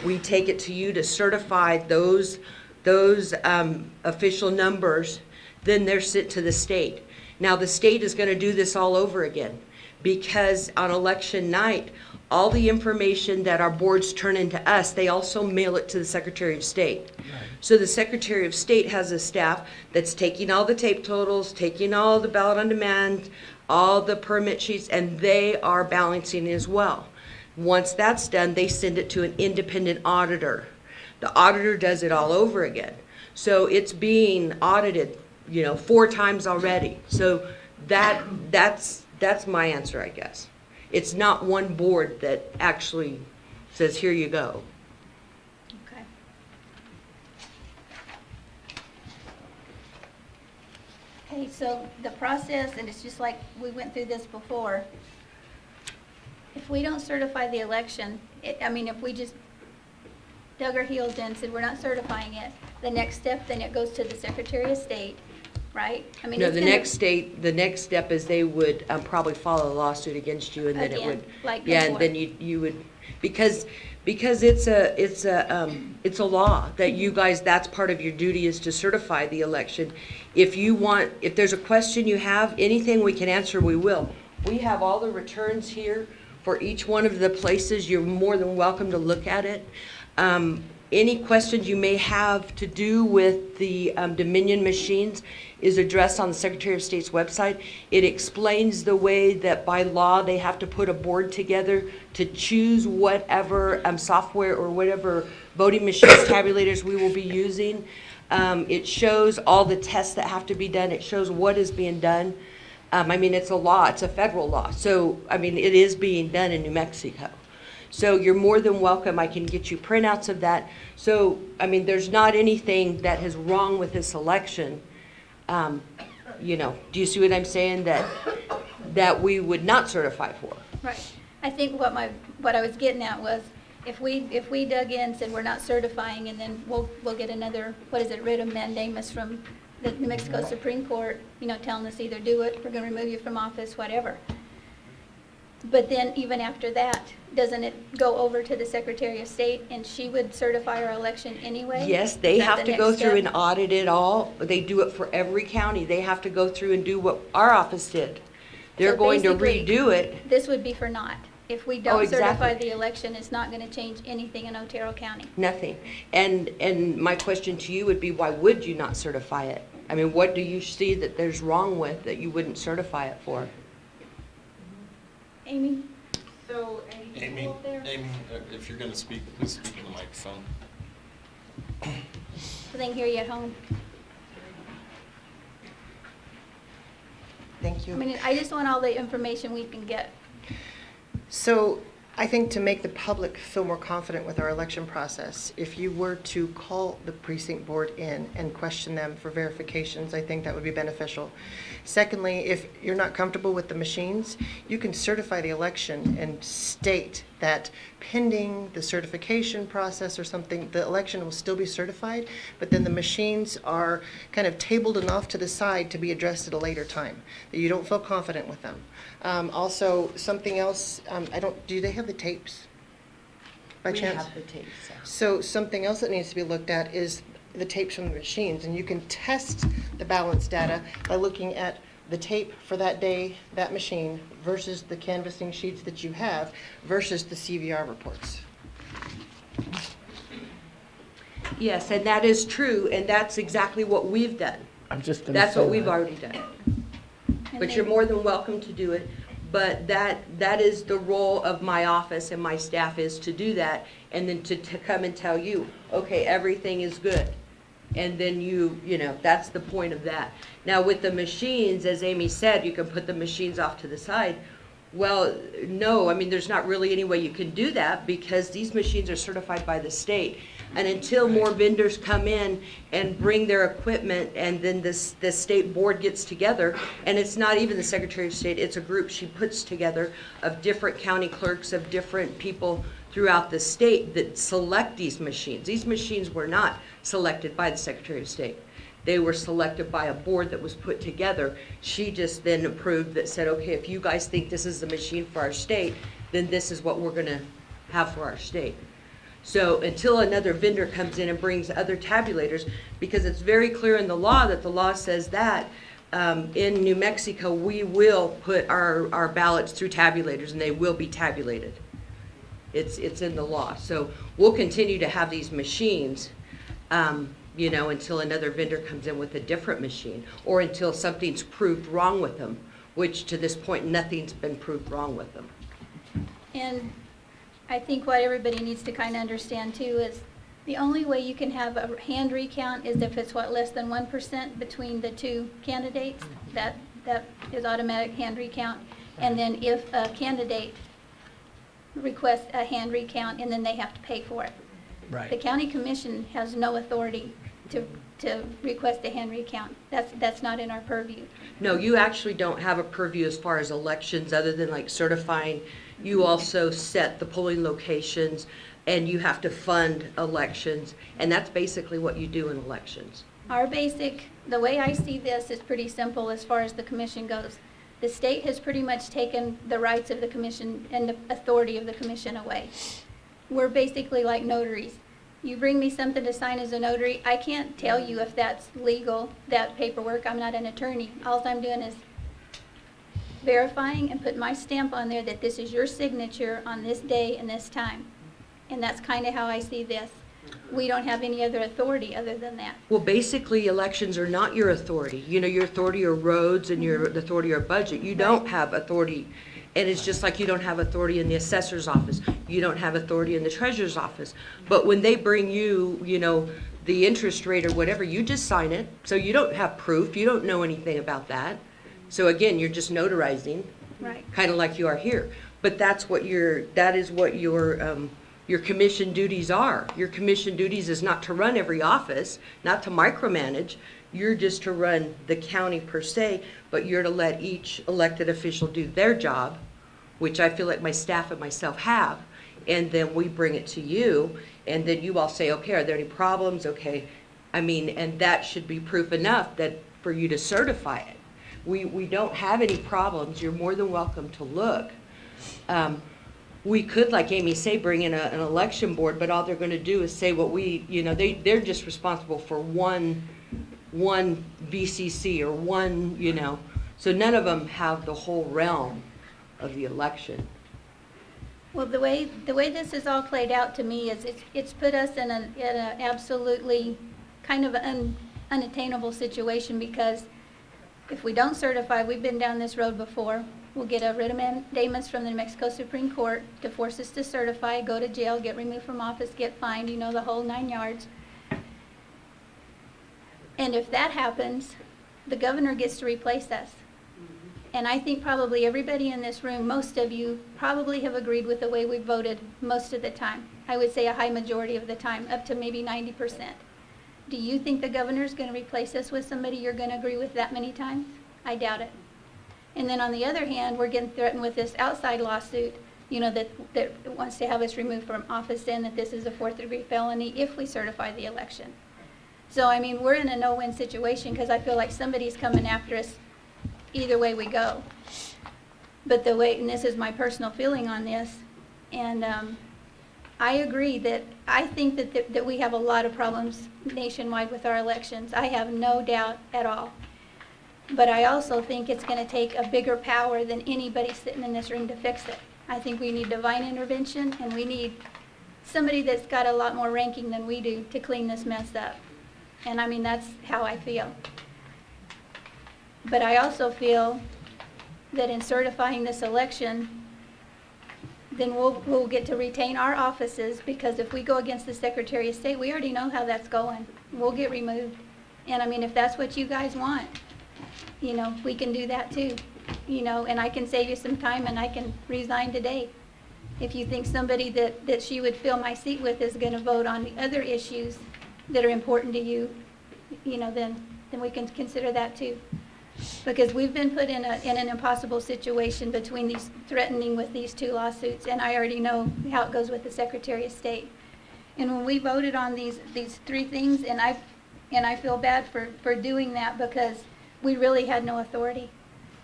We take it to you to certify those official numbers. Then they're sent to the state. Now, the state is going to do this all over again, because on election night, all the information that our boards turn into us, they also mail it to the Secretary of State. So the Secretary of State has a staff that's taking all the tape totals, taking all the ballot on demand, all the permit sheets, and they are balancing as well. Once that's done, they send it to an independent auditor. The auditor does it all over again. So it's being audited 4 times already. So that's my answer, I guess. It's not one board that actually says, here you go. Okay. Okay, so the process, and it's just like we went through this before. If we don't certify the election, if we just dug our heels in and said we're not certifying it, the next step, then it goes to the Secretary of State, right? No, the next step is they would probably file a lawsuit against you, and then it Again, would, like and before. then you would, because it's a law that you guys, that's part of your duty, is to certify the election. If there's a question you have, anything we can answer, we will. We have all the returns here for each one of the places. You're more than welcome to look at it. Any questions you may have to do with the Dominion machines is addressed on the Secretary of State's website. It explains the way that by law they have to put a board together to choose whatever software or whatever voting machines, tabulators we will be using. It shows all the tests that have to be done. It shows what is being done. It's a law. It's a federal law. So, it is being done in New Mexico. So you're more than welcome. I can get you printouts of that. So, there's not anything that is wrong with this election. Do you see what I'm saying? That we would not certify for. Right. I think what I was getting at was, if we dug in and said we're not certifying, and then we'll get another, writ of mandamus from the New Mexico Supreme Court, telling us either do it, we're going to remove you from office, whatever. But then even after that, doesn't it go over to the Secretary of State, and she would certify our election anyway? Yes, they Is that have the to go next through step? and audit it all. They do it for every county. They have to go through and do what our office did. They're So going to basically, redo it. This would be for naught. If we Oh, don't exactly. certify the election, it's not going to change anything in Otero County. Nothing. And my question to you would be, why would you not certify it? What do you see that there's wrong with that you wouldn't certify it for? Amy? So, Amy, if you're going to speak, please speak in the microphone. So they can hear you at home. thank you. I just want all the information we can get. So I think to make the public feel more confident with our election process, if you were to call the precinct board in and question them for verifications, I think that would be beneficial. Secondly, if you're not comfortable with the machines, you can certify the election and state that pending the certification process or something, the election will still be certified, but then the machines are kind of tabled and off to the side to be addressed at a later time, that you don't feel confident with them. Also, something else, do they have the tapes by chance? We have the tapes. So something else that needs to be looked at is the tapes from the machines, and you can test the balance data by looking at the tape for that day, that machine, versus the canvassing sheets that you have, versus the CVR reports. Yes, and that is true, and that's exactly what we've done. I'm just going to say That's what we've that. already done. And But they- you're more than welcome to do it. But that is the role of my office and my staff, is to do that, and then to come and tell you, okay, everything is good. And then you know, that's the point of that. Now with the machines, as Amy said, you can put the machines off to the side. Well, no, there's not really any way you can do that, because these machines are certified by the state. And until more vendors come in and bring their equipment, and then this state board gets together, and it's not even the Secretary of State, it's a group she puts together of different county clerks, of different people throughout the state that select these machines. These machines were not selected by the Secretary of State. They were selected by a board that was put together. She just then approved that, said, okay, if you guys think this is the machine for our state, then this is what we're gonna have for our state. So until another vendor comes in and brings other tabulators, because it's very clear in the law that the law says that in New Mexico, we will put our ballots through tabulators and they will be tabulated. It's in the law. So we'll continue to have these machines, you know, until another vendor comes in with a different machine, or until something's proved wrong with them, which to this point, nothing's been proved wrong with them. And I think what everybody needs to kind of understand too is the only way you can have a hand recount is if it's less than 1% between the two candidates. That is automatic hand recount. And then if a candidate requests a hand recount, and then they have to pay for it. Right. The county commission has no authority to request a hand recount. That's not in our purview. No, you actually don't have a purview as far as elections, other than like certifying. You also set the polling locations, and you have to fund elections, and that's basically what you do in elections. The way I see this is pretty simple as far as the commission goes. The state has pretty much taken the rights of the commission and the authority of the commission away. We're basically like notaries. You bring me something to sign as a notary, I can't tell you if that's legal, that paperwork. I'm not an attorney. All I'm doing is verifying and putting my stamp on there that this is your signature on this day and this time. And that's kind of how I see this. We don't have any other authority other than that. Well, basically, elections are not your authority. You know, your authority are roads, and your authority are budget. You don't have authority. And it's just like you don't have authority in the assessor's office. You don't have authority in the treasurer's office. But when they bring you, you know, the interest rate or whatever, you just sign it. So you don't have proof. You don't know anything about that. So again, you're just notarizing, Right. kind of like you are here. But that is what your commission duties are. Your commission duties is not to run every office, not to micromanage. You're just to run the county per se, but you're to let each elected official do their job, which I feel like my staff and myself have, and then we bring it to you, and then you all say, okay, are there any problems? Okay, I mean, and that should be proof enough that for you to certify it. We don't have any problems. You're more than welcome to look. We could, like Amy say, bring in an election board, but all they're going to do is say what we, you know, they're just responsible for one VCC or one, you know, so none of them have the whole realm of the election. Well, the way this is all played out to me is it's put us in an absolutely kind of unattainable situation, because if we don't certify, we've been down this road before, we'll get a writ of mandamus from the New Mexico Supreme Court to force us to certify, go to jail, get removed from office, get fined, you know, the whole 9 yards. And if that happens, the governor gets to replace us. And I think probably everybody in this room, most of you, probably have agreed with the way we voted most of the time. I would say a high majority of the time, up to maybe 90%. Do you think the governor's going to replace us with somebody you're going to agree with that many times? I doubt it. And then on the other hand, we're getting threatened with this outside lawsuit, you know, that wants to have us removed from office, and that this is a 4th-degree felony if we certify the election. So, I mean, we're in a no-win situation, because I feel like somebody's coming after us either way we go. But and this is my personal feeling on this, and I agree that I think that we have a lot of problems nationwide with our elections. I have no doubt at all. But I also think it's going to take a bigger power than anybody sitting in this room to fix it. I think we need divine intervention, and we need somebody that's got a lot more ranking than we do to clean this mess up. And I mean, that's how I feel. But I also feel that in certifying this election, then we'll get to retain our offices, because if we go against the Secretary of State, we already know how that's going. We'll get removed. And I mean, if that's what you guys want, you know, we can do that too. You know, and I can save you some time, and I can resign today. If you think somebody that she would fill my seat with is gonna vote on the other issues that are important to you, you know, then we can consider that too. Because we've been put in an impossible situation between these, threatening with these two lawsuits, and I already know how it goes with the Secretary of State. And when we voted on these three things, and I feel bad for doing that because we really had no authority.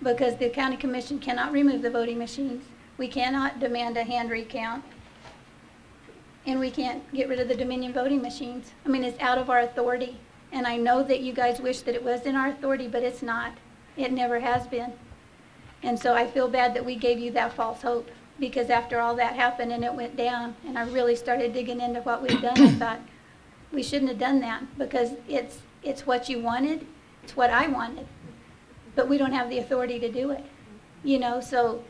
Because the county commission cannot remove the voting machines. We cannot demand a hand recount. And we can't get rid of the Dominion voting machines. I mean, it's out of our authority. And I know that you guys wish that it was in our authority, but it's not. It never has been. And so I feel bad that we gave you that false hope. Because after all that happened and it went down, and I really started digging into what we've done, I thought, we shouldn't have done that. Because it's what you wanted, it's what I wanted. But we don't have the authority to do it. You know, so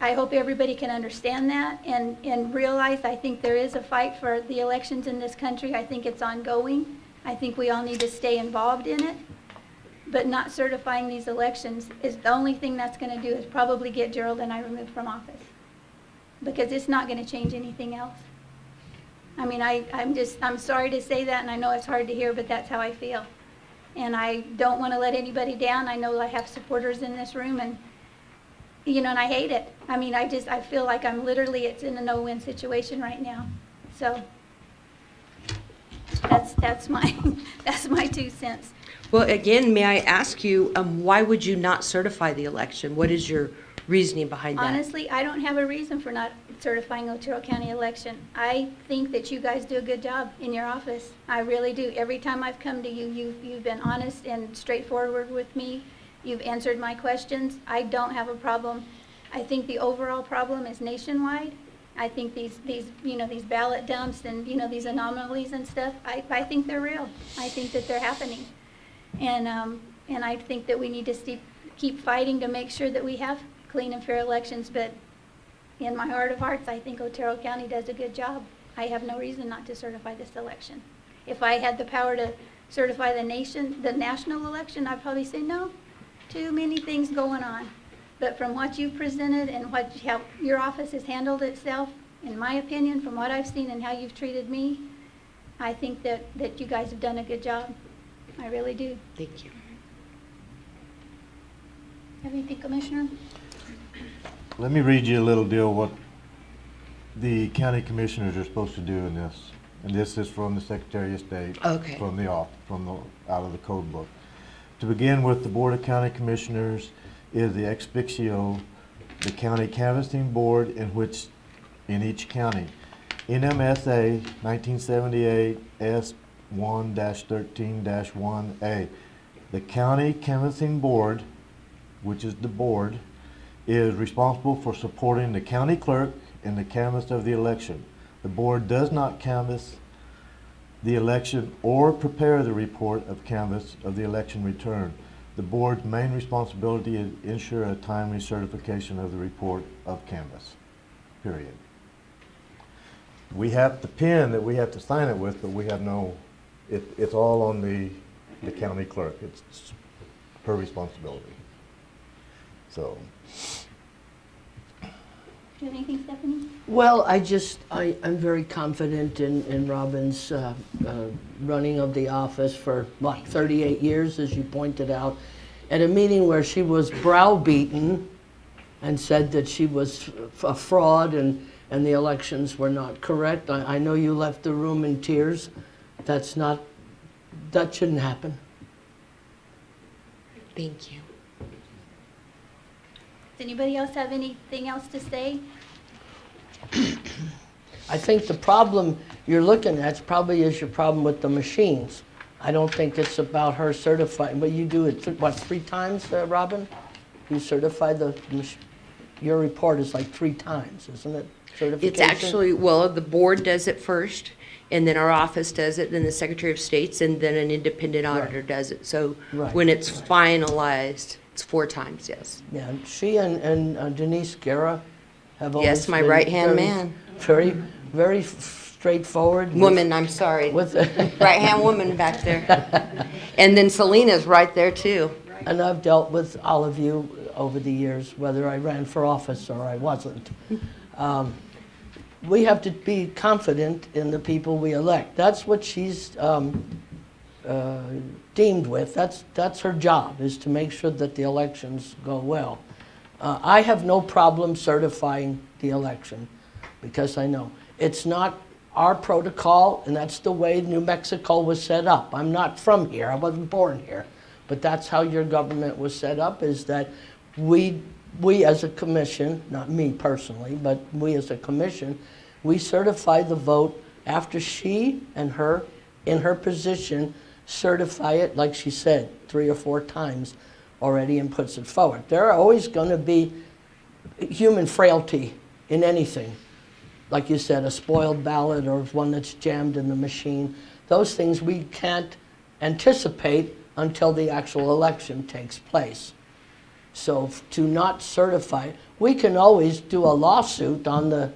I hope everybody can understand that and realize I think there is a fight for the elections in this country. I think it's ongoing. I think we all need to stay involved in it. But not certifying these elections is the only thing that's going to do is probably get Gerald and I removed from office. Because it's not going to change anything else. I mean, I'm sorry to say that, and I know it's hard to hear, but that's how I feel. And I don't want to let anybody down. I know I have supporters in this room, and you know, and I hate it. I mean, I feel like it's in a no-win situation right now. So that's my 2 cents. Well, again, may I ask you, why would you not certify the election? What is your reasoning behind that? Honestly, I don't have a reason for not certifying Otero County election. I think that you guys do a good job in your office. I really do. Every time I've come to you, you've been honest and straightforward with me. You've answered my questions. I don't have a problem. I think the overall problem is nationwide. I think these ballot dumps and, these anomalies and stuff, I think they're real. I think that they're happening. And I think that we need to keep fighting to make sure that we have clean and fair elections, but in my heart of hearts, I think Otero County does a good job. I have no reason not to certify this election. If I had the power to certify the national election, I'd probably say no, too many things going on. But from what you've presented and how your office has handled itself, in my opinion, from what I've seen and how you've treated me, I think that you guys have done a good job. I really do. Thank you. Have anything, Commissioner? Let me read you a little deal what the county commissioners are supposed to do in this. And this is from the Secretary of State. Okay. Out of the code book. To begin with, the Board of County Commissioners is the ex officio, the county canvassing board in each county. NMSA 1978 S1-13-1A. The county canvassing board, which is the board, is responsible for supporting the county clerk in the canvass of the election. The board does not canvass the election or prepare the report of canvass of the election return. The board's main responsibility is to ensure a timely certification of the report of canvass, period. We have the pen that we have to sign it with, but we have it's all on the county clerk. It's her responsibility. So. Do you have anything, Stephanie? Well, I'm very confident in Robin's running of the office for, 38 years, as you pointed out. At a meeting where she was browbeaten and said that she was a fraud and the elections were not correct. I know you left the room in tears. That shouldn't happen. Thank you. Does anybody else have anything else to say? I think the problem you're looking at probably is your problem with the machines. I don't think it's about her certifying, but you do it, 3 times, Robin? You certify your report is like 3 times, isn't it? Certification? It's actually, the board does it first, and then our office does it, then the Secretary of State's, and then an independent auditor does it. So when it's finalized, it's 4 times, yes. Yeah, she and Denise Guerra have always Yes, my been right-hand man. Very, very straightforward. Woman, I'm sorry. With Right-hand woman back there. And then Selena's right there, too. And I've dealt with all of you over the years, whether I ran for office or I wasn't. we have to be confident in the people we elect. That's what she's deemed with. That's her job, is to make sure that the elections go well. I have no problem certifying the election, because I know it's not our protocol, and that's the way New Mexico was set up. I'm not from here, I wasn't born here, but that's how your government was set up, is that we as a commission, not me personally, but we as a commission, we certify the vote after she and her, in her position, certify it, like she said, 3 or 4 times already, and puts it forward. There are always going to be human frailty in anything. Like you said, a spoiled ballot or one that's jammed in the machine. Those things we can't anticipate until the actual election takes place. So to not certify, we can always do a lawsuit on the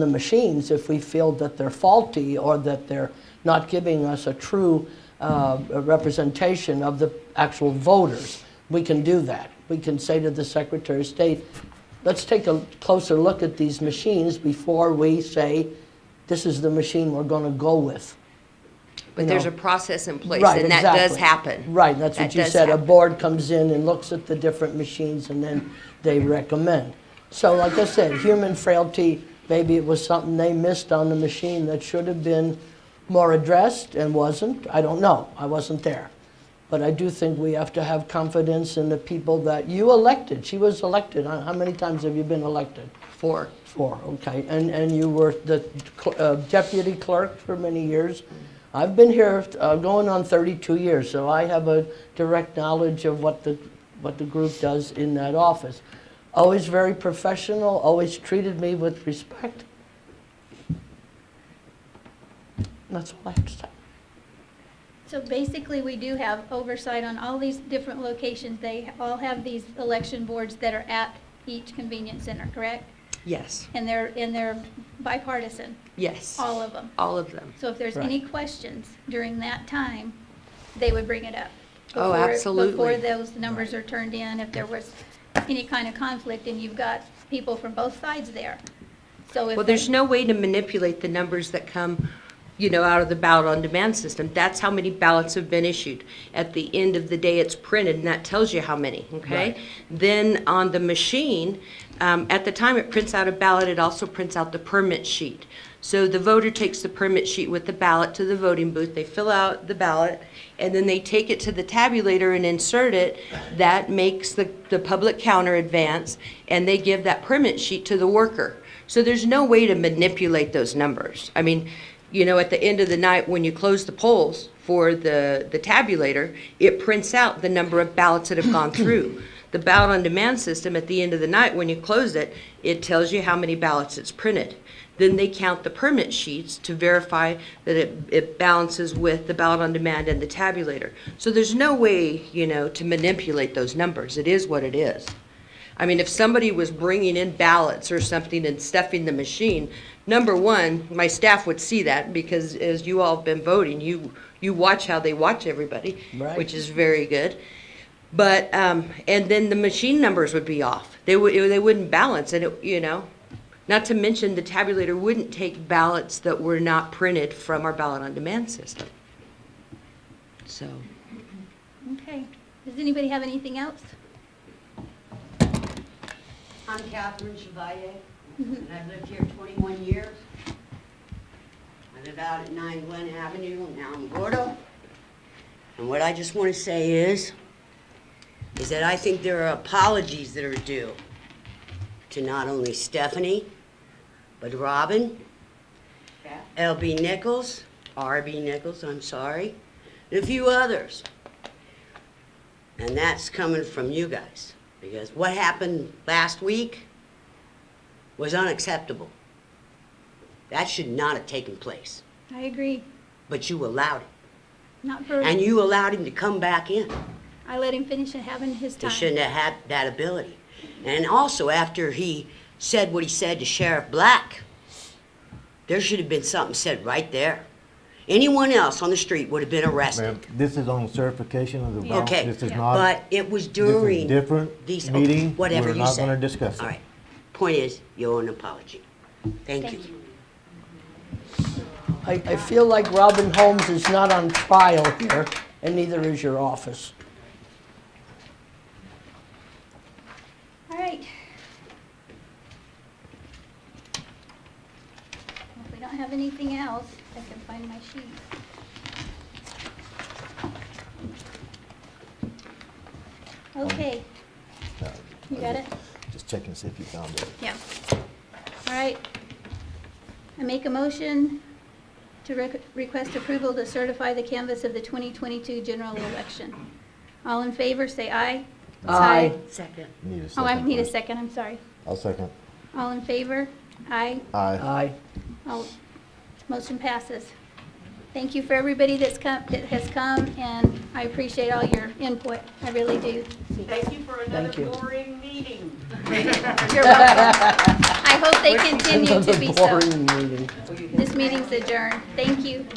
machines if we feel that they're faulty or that they're not giving us a true representation of the actual voters. We can do that. We can say to the Secretary of State, let's take a closer look at these machines before we say, this is the machine we're going to go with. But there's a process in place, Right, and that does exactly. happen. Right, that's That what you does said. A happen. board comes in and looks at the different machines, and then they recommend. So like I said, human frailty, maybe it was something they missed on the machine that should have been more addressed and wasn't. I don't know. I wasn't there. But I do think we have to have confidence in the people that you elected. She was elected. How many times have you been elected? 4. 4, okay. And you were the deputy clerk for many years. I've been here going on 32 years, so I have a direct knowledge of what the group does in that office. Always very professional, always treated me with respect. And that's all I have to say. So basically, we do have oversight on all these different locations. They all have these election boards that are at each convenience center, correct? Yes, And they're bipartisan, yes. all of them. All of them. So if there's Right. any questions during that time, they would bring it up. Oh, before- absolutely. Before those numbers are turned in, if there was any kind of conflict, and you've got people from both sides there. So if. Well, there's no way to manipulate the numbers that come, out of the ballot on demand system. That's how many ballots have been issued. At the end of the day, it's printed, and that tells you how many, okay? Right. Then on the machine, at the time it prints out a ballot, it also prints out the permit sheet. So the voter takes the permit sheet with the ballot to the voting booth, they fill out the ballot, and then they take it to the tabulator and insert it. That makes the public counter advance, and they give that permit sheet to the worker. So there's no way to manipulate those numbers. I mean, at the end of the night, when you close the polls for the tabulator, it prints out the number of ballots that have gone through. The ballot on demand system, at the end of the night, when you close it, it tells you how many ballots it's printed. Then they count the permit sheets to verify that it balances with the ballot on demand and the tabulator. So there's no way, to manipulate those numbers. It is what it is. I mean, if somebody was bringing in ballots or something and stuffing the machine, number one, my staff would see that, because as you all have been voting, you watch how they watch everybody, Right. which is very good. But, and then the machine numbers would be off. They wouldn't balance, and not to mention the tabulator wouldn't take ballots that were not printed from our ballot on demand system. So, Okay. Does anybody have anything else? I'm Catherine Chevalier, and I've lived here 21 years. I live out at 9 Glen Avenue, now I'm Gordo. And what I just want to say is that I think there are apologies that are due to not only Stephanie, but Robin, LB Nichols, RB Nichols, I'm sorry, and a few others. And that's coming from you guys. Because what happened last week was unacceptable. That should not have taken place. I agree. But you allowed it. Not for, And you allowed him to come back in. I let him finish and having his He time. shouldn't have had that ability. And also, after he said what he said to Sheriff Black, there should have been something said right there. Anyone else on the street would have been arrested. Ma'am, this is on certification of the ballot. Okay, This is not, but it was this is during different these, meeting. whatever We're you not said. gonna discuss it. All right. Point is, you owe an apology. Thank you. I feel like Robin Holmes is not on trial here, and neither is your office. All right. If we don't have anything else, I can find my sheet. Okay. You got it? Just checking to see if you found it. Yeah. All right. I make a motion to request approval to certify the canvass of the 2022 general election. All in favor, say aye. Aye. Second. Need a Oh, second. I need a first. second, I'm sorry. I'll second. All in favor? Aye. Aye. Aye. Oh, motion passes. Thank you for everybody that has come, and I appreciate all your input. I really do. Thank you for another Thank you. boring meeting. You're welcome. I hope they continue to Another be so. boring meeting. This meeting's adjourned. Thank you.